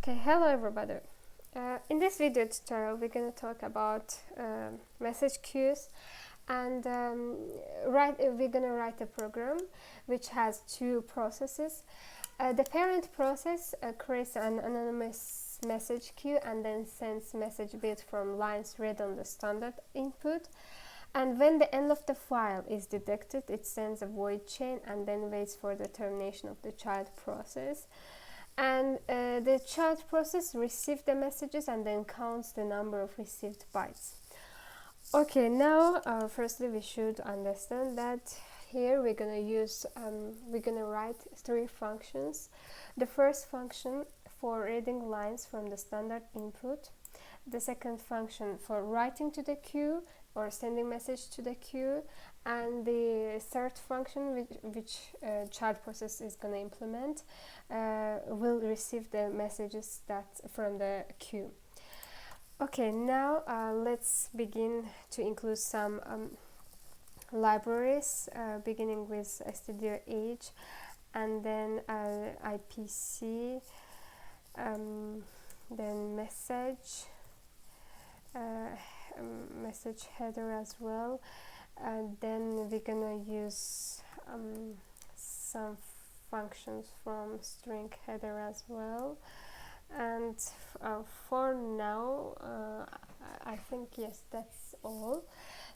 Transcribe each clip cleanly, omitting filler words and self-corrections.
Okay, hello everybody. In this video tutorial, we're going to talk about message queues, and we're going to write a program which has two processes. The parent process creates an anonymous message queue and then sends message built from lines read on the standard input. And when the end of the file is detected, it sends a void chain and then waits for the termination of the child process. And the child process receives the messages and then counts the number of received bytes. Okay, now firstly we should understand that here we're gonna write three functions. The first function for reading lines from the standard input, the second function for writing to the queue or sending message to the queue, and the third function which child process is going to implement will receive the messages that from the queue. Okay, now let's begin to include some libraries, beginning with stdio.h and then IPC, then message header as well, and then we're gonna use some functions from string header as well. And for now I think yes, that's all.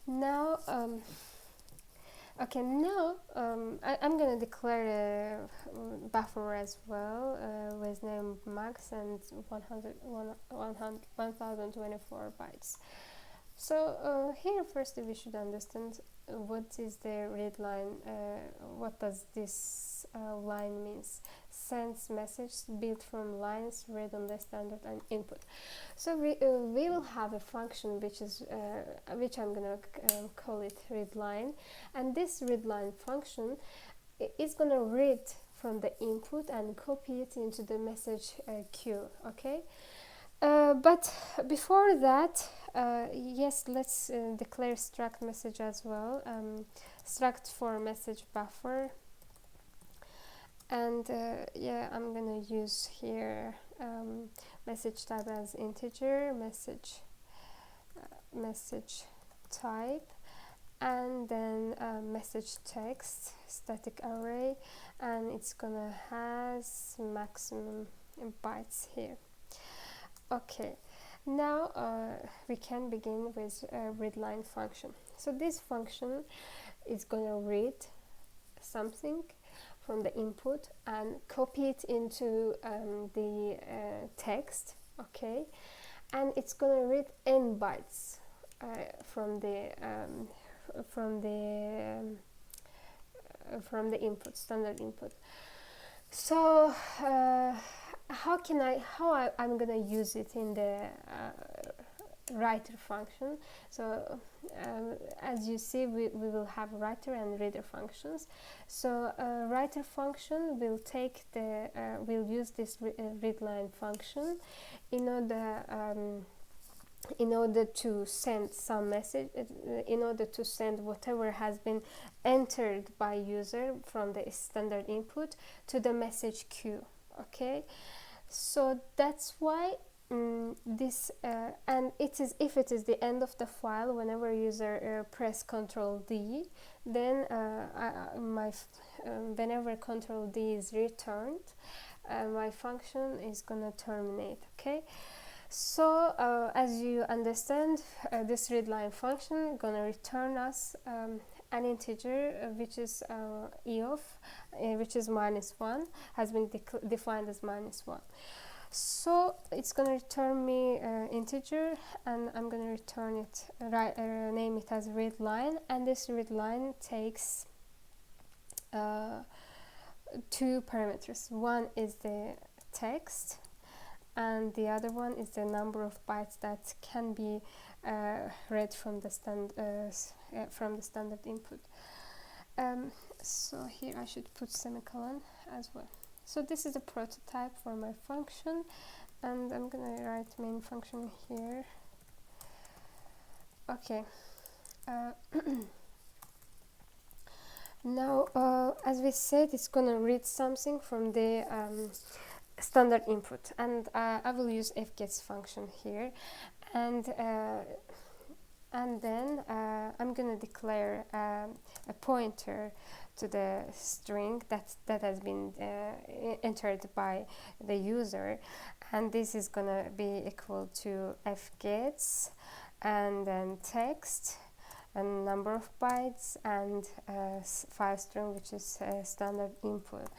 Now I'm gonna declare a buffer as well with name max and 1024 bytes. So here first we should understand what is the read line, what does this line means. Sends message built from lines read on the standard input. So we will have a function which is which I'm gonna call it readLine, and this readLine function is gonna read from the input and copy it into the message queue. Okay. But before that, yes, let's declare struct message as well. Struct for message buffer, and yeah, I'm gonna use here message type as integer, message type, and then message text static array, and it's gonna has maximum bytes here. Okay, now we can begin with a readLine function. So this function is going to read something from the input and copy it into the text, okay, and it's going to read n bytes from the input, standard input. So how I'm gonna use it in the writer function. So as you see, we will have writer and reader functions. So writer function will take the will use this readLine function in order to send some message, in order to send whatever has been entered by user from the standard input to the message queue. Okay, so that's why this and it is, if it is the end of the file, whenever user press Ctrl D, then whenever Ctrl D is returned, my function is gonna terminate. Okay, so as you understand, this readLine function gonna return us an integer which is eof, which is -1, has been defined as -1. So it's gonna return me integer, and I'm gonna return it, name it as readLine, and this readLine takes two parameters. One is the text, and the other one is the number of bytes that can be read from the standard input. So here I should put semicolon as well. So this is a prototype for my function, and I'm gonna write main function here. Okay. Now as we said, it's gonna read something from the standard input, and I will use fgets function here, and then I'm gonna declare a pointer to the string that has been entered by the user, and this is gonna be equal to fgets and then text and number of bytes and file string, which is standard input.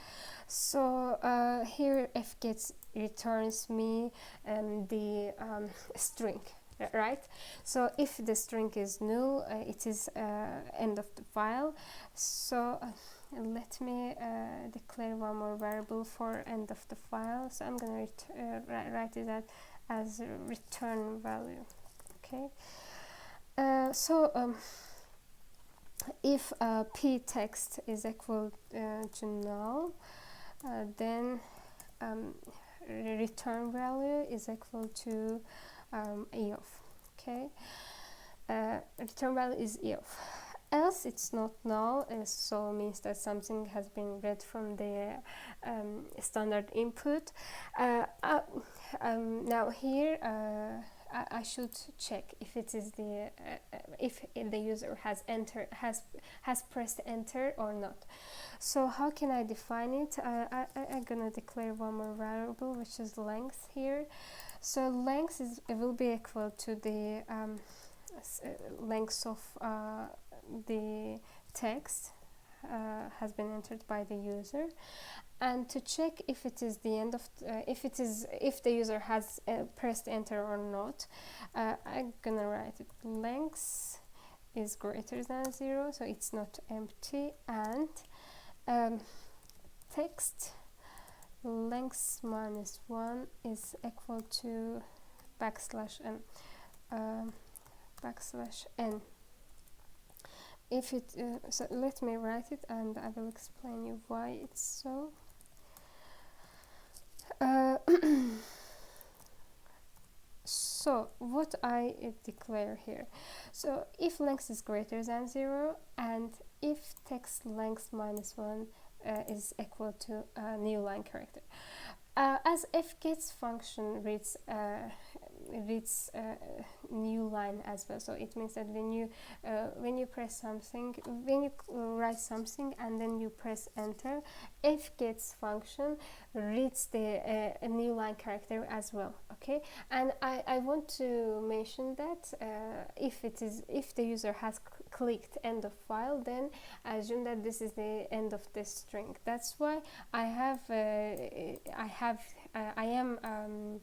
So here fgets returns me the string, right? So if the string is null, it is end of the file. So let me declare one more variable for end of the file. So I'm gonna write it as return value. Okay. If p text is equal to null, then return value is equal to eof. Okay, return value is eof. Else it's not null, so means that something has been read from the standard input. Now here I should check if it is the if the user has pressed enter or not. So how can I define it? I'm gonna declare one more variable, which is length here. So length will be equal to the length of the text has been entered by the user, and to check if it is the end of if the user has pressed enter or not, I'm gonna write it length is greater than 0, so it's not empty, and text length minus 1 is equal to \n \n. If it so let me write it and I will explain you why it's so. So what I declare here, so if length is greater than 0 and if text length minus 1 is equal to a new line character, as fgets function reads new line as well, so it means that when you press something, when you write something and then you press enter, fgets function reads the new line character as well. Okay, and I want to mention that if the user has clicked end of file, then I assume that this is the end of the string. That's why I am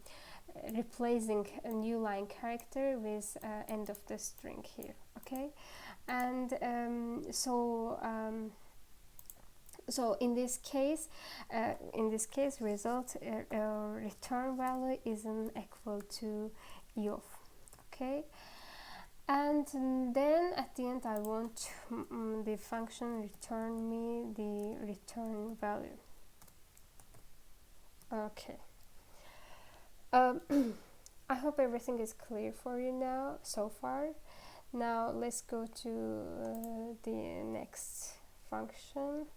replacing a new line character with end of the string here. Okay, and so in this case result return value isn't equal to eof. Okay, and then at the end I want the function return me the return value. Okay. I hope everything is clear for you now so far. Now let's go to the next function.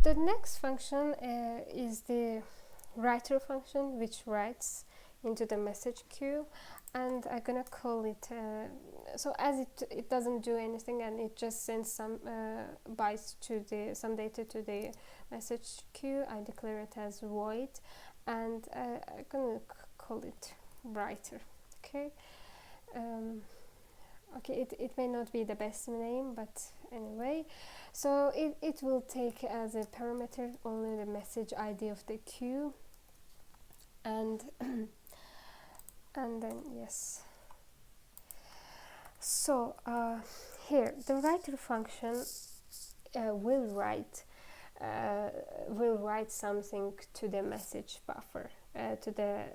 The next function is the writer function, which writes into the message queue, and I'm gonna call it so as it doesn't do anything and it just sends some bytes to some data to the message queue, I declare it as void, and I'm gonna call it writer. Okay. Okay, it may not be the best name, but anyway, so it will take as a parameter only the message ID of the queue, and and then yes. So here the writer function will write something to the message buffer, to the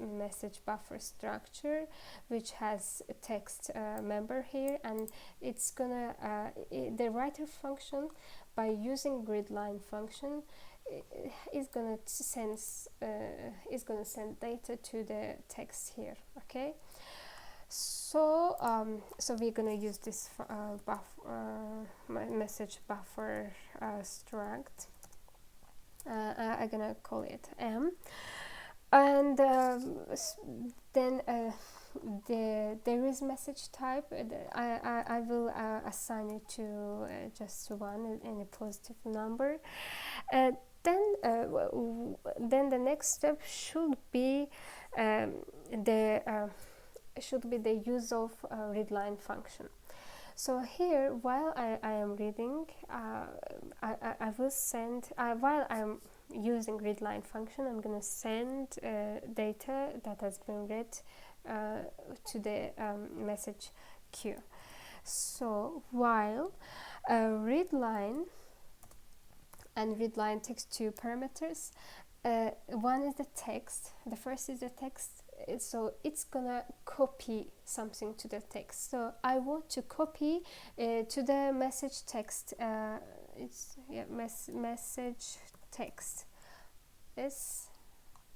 message buffer structure, which has a text member here, and it's gonna the writer function, by using gridline function, is gonna send data to the text here. Okay, so so we're gonna use this message buffer struct, I'm gonna call it M. And then there is message type. I will assign it to just one, any positive number. Then then the next step should be the use of readline function. So here, while I am reading, I will send, while I'm using readline function, I'm going to send data that has been read to the message queue. So while readline and readline takes two parameters, one is the text, the first is the text, so it's gonna copy something to the text. So I want to copy to the message text. Message text is,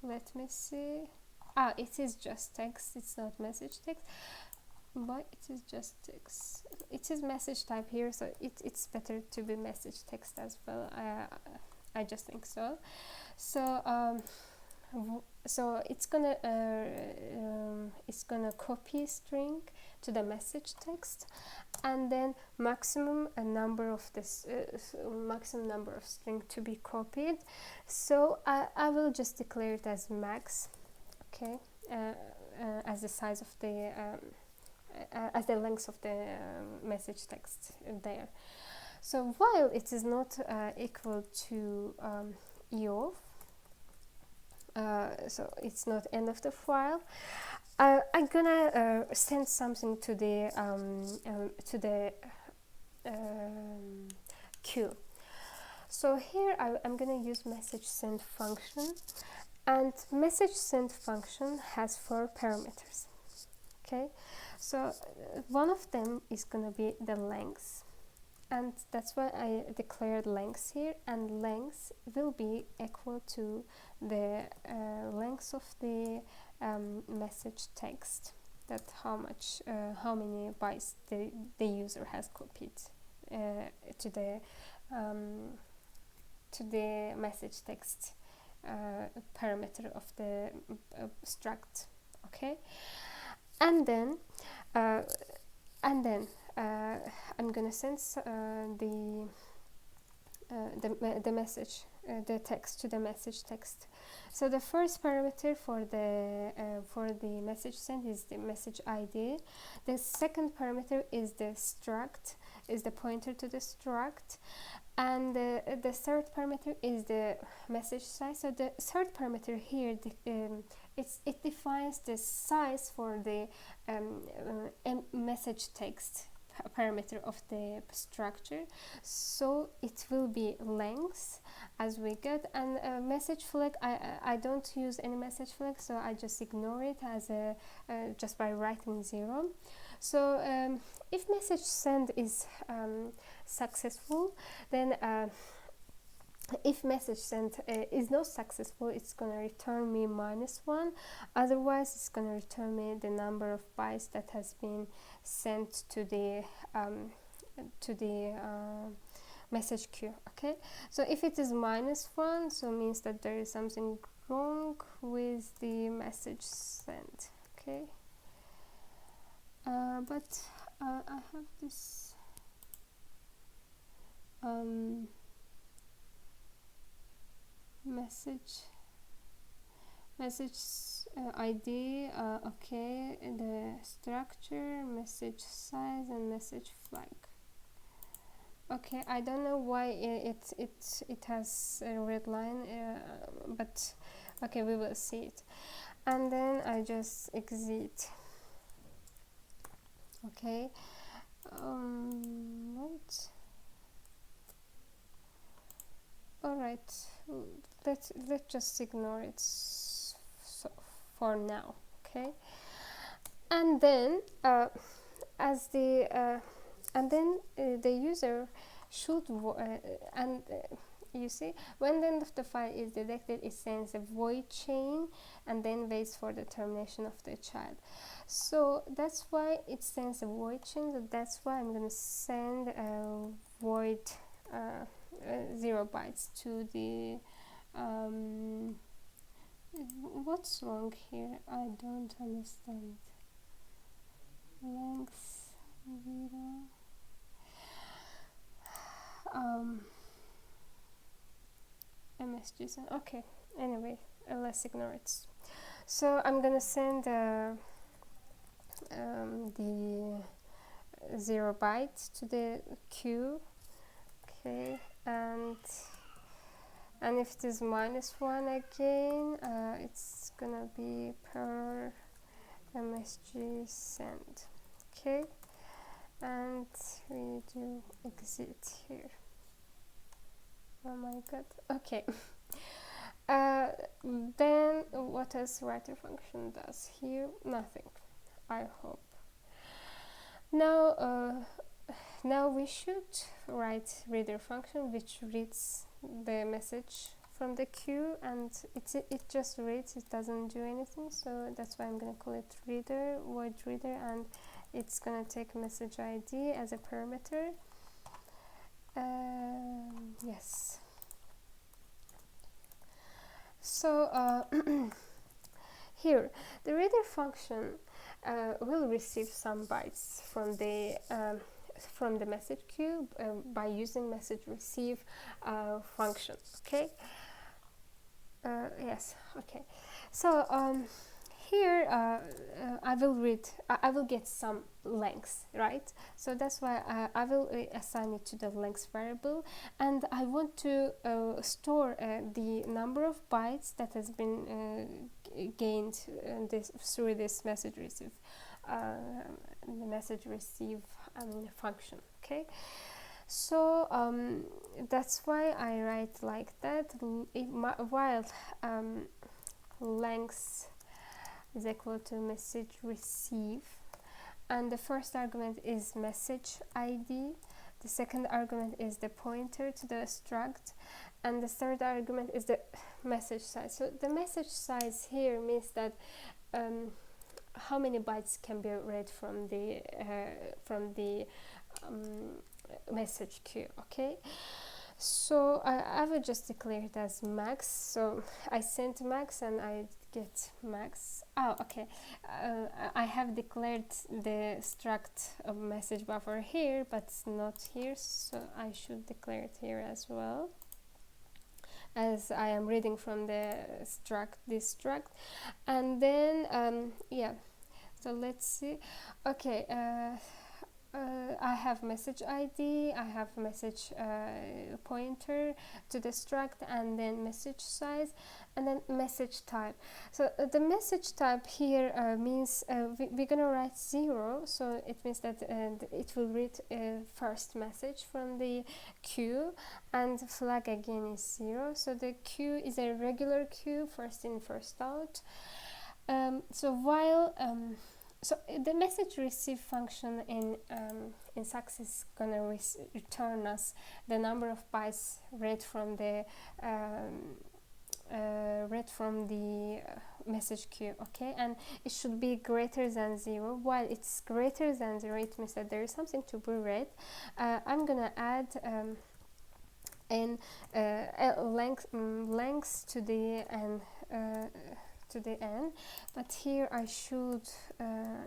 let me see, it is just text, it's not message text, but it is just text. It is message type here, so it's better to be message text as well. I just think so. So it's gonna copy string to the message text, and then maximum number of this maximum number of string to be copied. So I will just declare it as max, okay, as the size of the as the length of the message text there. So while it is not equal to EOF, so it's not end of the file, I'm gonna send something to the queue. So here I'm gonna use message send function, and message send function has 4 parameters. Okay, so one of them is gonna be the length, and that's why I declared length here, and length will be equal to the length of the message text, that how many bytes the user has copied to the message text parameter of the struct. Okay, and then I'm gonna send the message, the text to the message text. So the first parameter for the message sent is the message ID. The second parameter is the struct, is the pointer to the struct, and the third parameter is the message size. So the third parameter here, it defines the size for the message text parameter of the structure. So it will be length as we get, and message flag, I don't use any message flag, so I just ignore it as just by writing 0. So if message send is successful, then if message sent is not successful, it's gonna return me -1. Otherwise, it's gonna return me the number of bytes that has been sent to the message queue. Okay, so if it is -1, so means that there is something wrong with the message sent. Okay, but I have this message ID, okay, the structure, message size, and message flag. Okay, I don't know why it has a red line, but okay, we will see it. And then I just exit. Okay, right. All right, let's just ignore it for now. Okay, and then the user should you see, when the end of the file is detected, it sends a void chain and then waits for the termination of the child. So that's why it sends a void chain. So that's why I'm going to send a void 0 bytes to the What's wrong here? I don't understand. Length video. MSGs. Okay. Anyway, let's ignore it. So I'm gonna send the 0 bytes to the queue. Okay, and if it is -1 again, it's gonna be per MSG send. Okay, and we do exit here. Oh my god. Okay. Then what does writer function does here? Nothing, I hope. Now we should write reader function, which reads the message from the queue, and it just reads, it doesn't do anything. So that's why I'm gonna call it reader, void reader, and it's gonna take message ID as a parameter. Yes. So here the reader function will receive some bytes from the message queue by using message receive function. Okay. Yes. Okay. So here I will get some length, right? So that's why I will assign it to the length variable, and I want to store the number of bytes that has been gained through this message receive function. Okay. So that's why I write like that. While length is equal to message receive, and the first argument is message ID, the second argument is the pointer to the struct, and the third argument is the message size. So the message size here means that how many bytes can be read from the message queue. Okay. So I will just declare it as max. So I sent max and I get max. Oh, okay. I have declared the struct of message buffer here, but it's not here, so I should declare it here as well, as I am reading from the this struct. And then yeah, so let's see. Okay, I have message ID, I have message pointer to the struct, and then message size, and then message type. So the message type here means we're gonna write 0, so it means that it will read first message from the queue, and flag again is 0. So the queue is a regular queue, first in first out. So while so the message receive function in Sax is gonna return us the number of bytes read from the message queue. Okay, and it should be greater than 0. While it's greater than 0, it means that there is something to be read. I'm gonna add length to the n, but here I should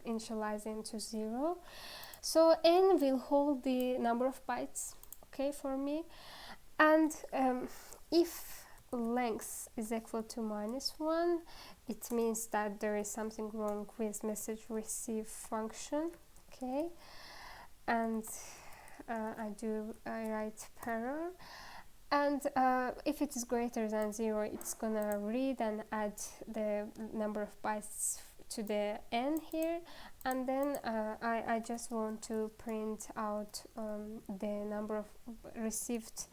initialize into 0. So n will hold the number of bytes, okay, for me. And if length is equal to -1, it means that there is something wrong with message receive function. Okay, and I write error. And if it is greater than 0, it's gonna read and add the number of bytes to the n here, and then I just want to print out the number of received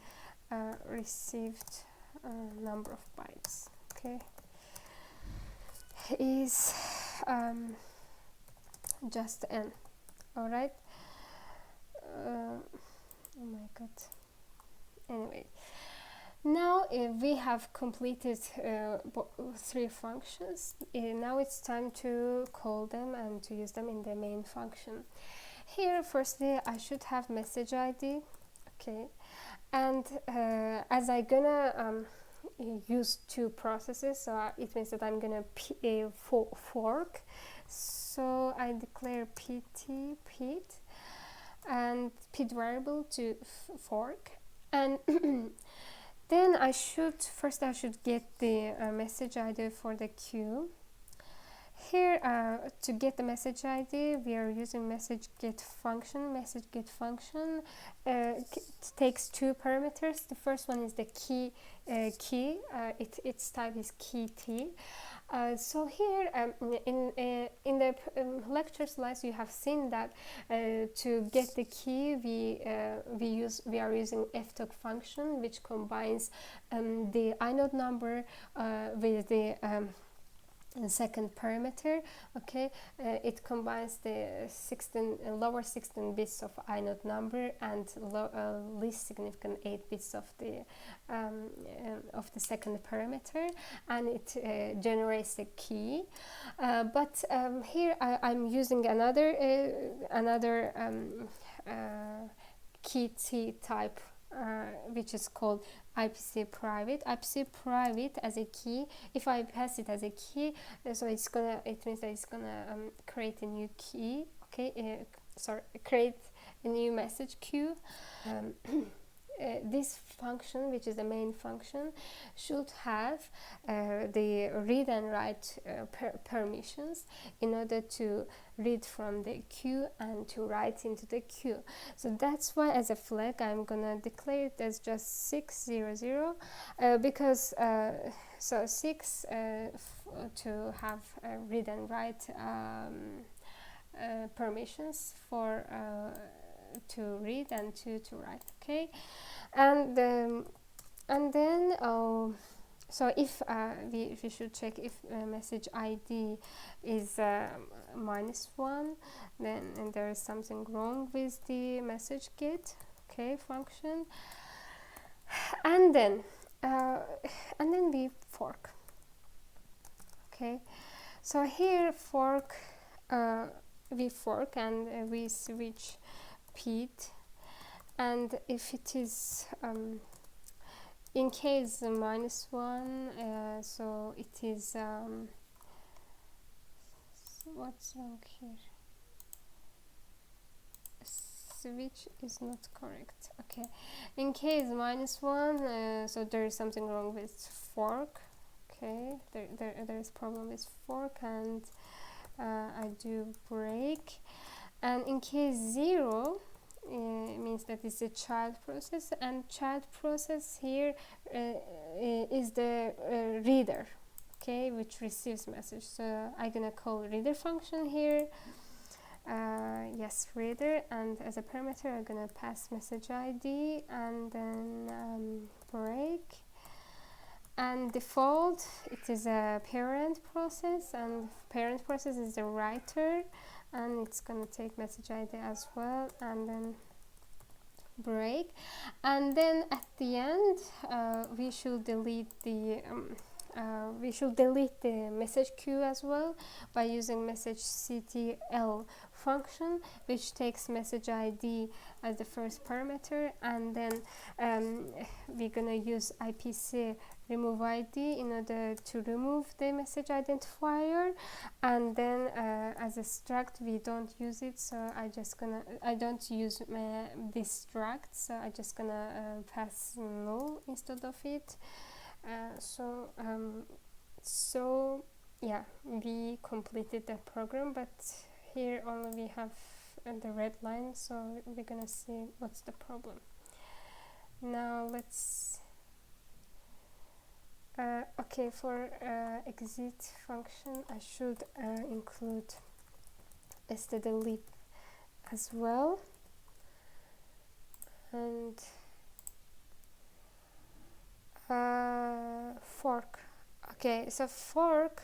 number of bytes. Okay, is just n. All right. Oh my god. Anyway, now we have completed 3 functions. Now it's time to call them and to use them in the main function. Here, firstly, I should have message ID. Okay, and as I gonna use two processes, so it means that I'm gonna fork. So I declare pt and pid variable to fork, and then I should get the message ID for the queue. Here, to get the message ID, we are using message get function. Message get function takes two parameters. The first one is the key. Its type is key t. So here, in the lecture slides, you have seen that to get the key, we are using ftoc function, which combines the inode number with the second parameter. Okay, it combines the lower 16 bits of inode number and least significant 8 bits of the second parameter, and it generates the key. But here I'm using another key T type, which is called IPC private. IPC private as a key. If I pass it as a key, so it means that it's gonna create a new key. Okay, create a new message queue. This function, which is the main function, should have the read and write permissions in order to read from the queue and to write into the queue. So that's why as a flag I'm gonna declare it as just 600 because so 6 to have read and write permissions for to read and to write. Okay, and then so if we should check if message ID is -1, then there is something wrong with the message get, okay, function. And then we fork. Okay, so here we fork and we switch pid, and if it is in case -1, so it is what's wrong here? Switch is not correct. Okay, in case -1, so there is something wrong with fork. Okay, there is problem with fork, and I do break. And in case 0, means that it's a child process, and child process here is the reader, okay, which receives message. So I'm gonna call reader function here. Yes, reader, and as a parameter I'm gonna pass message ID, and then break. And default, it is a parent process, and parent process is the writer, and it's gonna take message ID as well, and then break. And then at the end we should delete the message queue as well by using message ctl function, which takes message ID as the first parameter, and then we're gonna use IPC remove ID in order to remove the message identifier, and then as a struct we don't use it, so I don't use this struct, so I just gonna pass null instead of it. So yeah, we completed that program, but here only we have the red line, so we're gonna see what's the problem. Now let's okay, for exit function I should include stdelete as well, and fork. Okay, so fork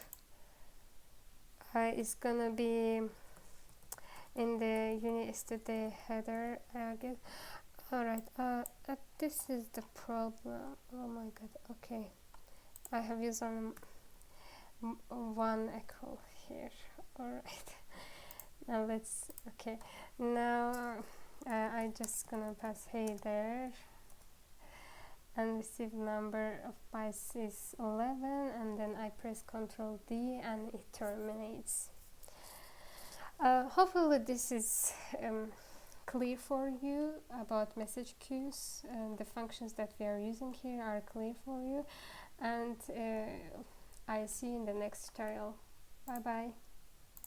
is gonna be in the unistd header, I guess. Alright, this is the problem. Oh my god, okay, I have used one echo here. Alright, now let's, okay, now I just gonna pass hey there, and receive number of bytes is 11, and then I press Ctrl D and it terminates. Hopefully this is clear for you about message queues, and the functions that we are using here are clear for you, and I see you in the next tutorial. Bye bye.